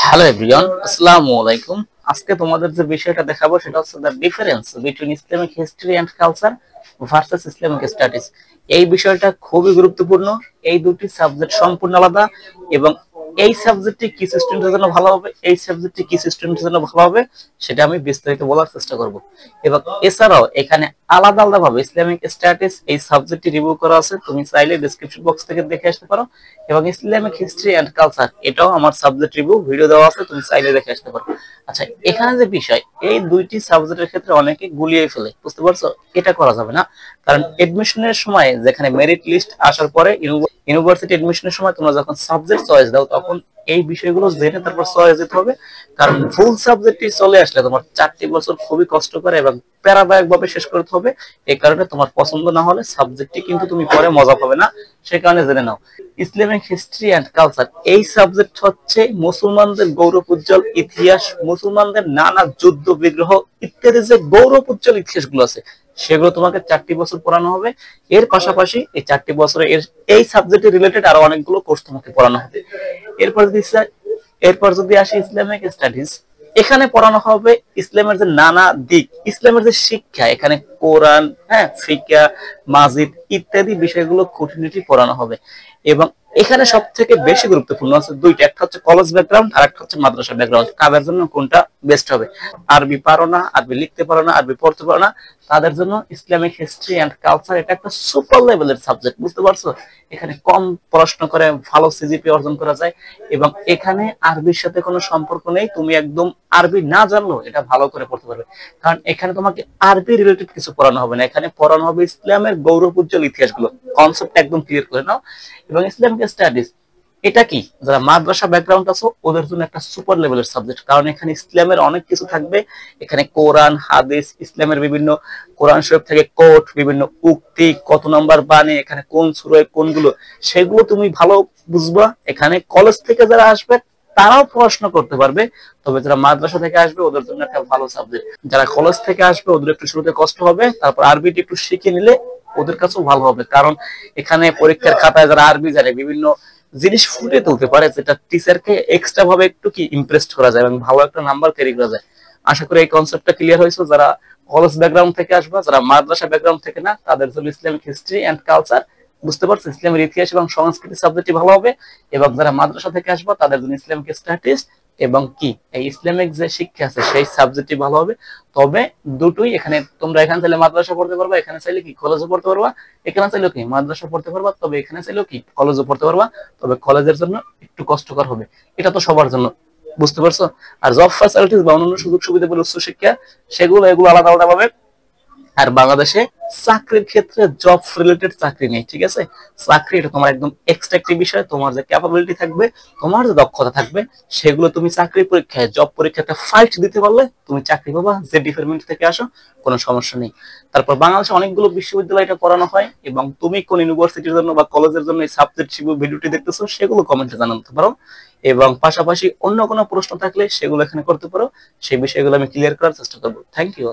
Hello everyone, আসসালামু আলাইকুম। আজকে তোমাদের যে বিষয়টা দেখাবো সেটা হচ্ছে the difference between Islamic history and culture versus Islamic studies. এই বিষয়টা খুবই গুরুত্বপূর্ণ। এই দুটি সাবজেক্ট সম্পূর্ণ আলাদা এবং এই সাবজেক্টটি কি স্টুডেন্টের জন্য ভালো হবে, এই সাবজেক্টটি কি স্টুডেন্টের জন্য ভালো হবে, সেটা আমি বিস্তারিত বলার চেষ্টা করব। এবং এছাড়াও এখানে আলাদা আলাদা ভাবে ইসলামিক স্ট্যাটাস এই সাবজেক্টটি রিভিউ করা আছে, তুমি চাইলে ডেসক্রিপশন বক্স থেকে দেখে আসতে পারো। এবং ইসলামিক হিস্ট্রি এন্ড কালচার এটাও আমার সাবজেক্ট রিভিউ ভিডিও দেওয়া আছে, তুমি চাইলে দেখে আসতে পারো। আচ্ছা, এখানে যে বিষয়, এই দুইটি সাবজেক্টের ক্ষেত্রে অনেকে গুলিয়ে ফেলে, বুঝতে পারছো? এটা করা যাবে না। কারণ এডমিশনের সময় যেখানে মেরিট লিস্ট আসার পরে ইউনিভার্সিটি এডমিশনের সময় তোমরা যখন সাবজেক্ট চয়েস দাও তখন এই বিষয়গুলো জেনে তারপর চয়েস দিতে হবে। কারণ ফুল সাবজেক্টটি চলে আসলে তোমার 4টি বছর খুবই কষ্ট করে এবং প্যারাদায়ক ভাবে শেষ করতে হবে। এই কারণে তোমার পছন্দ না হলে সাবজেক্টটি কিন্তু তুমি পরে মজা পাবে না, সে কারণে জেনে নাও। ইসলামিক হিস্ট্রি এন্ড কালচার এই সাবজেক্ট হচ্ছে মুসলমানদের গৌরব উজ্জ্বল ইতিহাস, মুসলমানদের নানা যুদ্ধ বিগ্রহ ইত্যাদি যে গৌরব উজ্জ্বল ইতিহাসগুলো আছে সেগুলো তোমাকে 4টি বছর পড়ানো হবে। এর পাশাপাশি এই 4টি বছরে এই সাবজেক্টে রিলেটেড আরো অনেকগুলো কোর্স তোমাকে পড়ানো হবে। এরপর যদি আসি ইসলামিক স্টাডিজ, এখানে পড়ানো হবে ইসলামের যে নানা দিক, ইসলামের যে শিক্ষা, এখানে কোরআন, হ্যাঁ, ফিকহ, মাজিদ ইত্যাদি বিষয়গুলো খুঁটিনাটি পড়ানো হবে। এবং এখানে সব থেকে বেশি গুরুত্বপূর্ণ আছে দুইটা, একটা হচ্ছে কলেজ ব্যাকগ্রাউন্ড আর একটা হচ্ছে মাদ্রাসা ব্যাকগ্রাউন্ড। কাদের জন্য কোনটা বেস্ট হবে? আরবি পারো না, আরবি লিখতে পারো না, আরবি পড়তে পারো না, তাদের জন্য ইসলামিক হিস্ট্রি এন্ড কালচার এটা একটা সুপার লেভেলের সাবজেক্ট, বুঝতে পারছো? এখানে কম পড়াশোনা করে ভালো সিজিপি অর্জন করা যায়। এবং এখানে আরবির সাথে কোনো সম্পর্ক নেই, তুমি একদম আরবি না জানলেও এটা ভালো করে পড়তে পারবে। কারণ এখানে তোমাকে আরবি রিলেটেড কিছু পড়ানো হবে না, এখানে পড়ানো হবে ইসলামের গৌরব উজ্জ্বল ইতিহাসগুলো। কনসেপ্ট একদম ক্লিয়ার করে নাও। এবং ইসলামিক স্টাডিজ এটা কি, যারা মাদ্রাসা ব্যাকগ্রাউন্ড আছে ওদের জন্য একটা সুপার লেভেলের সাবজেক্ট, কারণ এখানে ইসলামের অনেক কিছু থাকবে। এখানে কোরআন, হাদিস, ইসলামের বিভিন্ন কোরআন শরীফ থেকে কোট, বিভিন্ন উক্তি, কত নম্বর বাণী, এখানে কোন সূরায় কোনগুলো, সেগুলো তুমি ভালো বুঝবা। এখানে কলেজ থেকে যারা আসবে তারাও পড়াশোনা করতে পারবে, তবে যারা মাদ্রাসা থেকে আসবে ওদের জন্য একটা ভালো সাবজেক্ট। যারা কলেজ থেকে আসবে ওদের একটু শুরুতে কষ্ট হবে, তারপর আরবিটি একটু শিখে নিলে ওদের কাছেও ভালো হবে। কারণ এখানে পরীক্ষার খাতায় যারা আরবি জানে বিভিন্ন জিনিস ফুটে তুলতে পারে, যেটা টিচারকে এক্সট্রা ভাবে একটু কি ইমপ্রেসড করা যায় এবং ভালো একটা নাম্বার ক্যারি করা যায়। আশা করি এই কনসেপ্টটা ক্লিয়ার হয়েছে। যারা কলেজ ব্যাকগ্রাউন্ড থেকে আসবে, যারা মাদ্রাসা ব্যাকগ্রাউন্ড থেকে না, তাদের জন্য ইসলামিক হিস্ট্রি এন্ড কালচার, বুঝতে পারছো, ইসলামের ইতিহাস এবং সংস্কৃতি সাবজেক্টটি ভালো হবে। এবং যারা মাদ্রাসা থেকে আসবে তাদের জন্য ইসলামিক স্ট্যাটাস এবং কি এই ইসলামিক যে শিক্ষা আছে সেই সাবজেক্টটি ভালো হবে। তবে দুটোই এখানে তোমরা এখানে চাইলে মাদ্রাসা পড়তে পারবা, এখানে চাইলে কি কলেজে পড়তে পারবা, এখানে চাইলেও কি মাদ্রাসা পড়তে পারবা, তবে এখানে চাইলেও কি কলেজে পড়তে পারবা। তবে কলেজের জন্য একটু কষ্টকর হবে, এটা তো সবার জন্য, বুঝতে পারছো? আর জব ফ্যাসিলিটিস বা অন্যান্য সুযোগ সুবিধা বলে উচ্চশিক্ষা, এগুলো আলাদা আলাদা ভাবে। আর বাংলাদেশে চাকরির ক্ষেত্রে জব রিলেটেড চাকরি নেই, ঠিক আছে? চাকরি এটা তোমার একদম এক্সট্রা একটি বিষয়, তোমার যে ক্যাপাবিলিটি থাকবে, তোমার যে দক্ষতা থাকবে, সেগুলো তুমি চাকরি পরীক্ষায়, জব পরীক্ষাতে ফাইট দিতে পারলে তুমি চাকরি পাবা, যে ডিপার্টমেন্ট থেকে আসো, কোনো সমস্যা নেই। তারপর বাংলাদেশে অনেকগুলো বিশ্ববিদ্যালয় এটা পড়ানো হয়। এবং তুমি কোন ইউনিভার্সিটির জন্য বা কলেজের জন্য এই সাবজেক্ট ভিডিওটি দেখতেছো সেগুলো কমেন্টে জানাতে পারো। এবং পাশাপাশি অন্য কোনো প্রশ্ন থাকলে সেগুলো এখানে করতে পারো, সেই বিষয়গুলো আমি ক্লিয়ার করার চেষ্টা করবো। Thank you.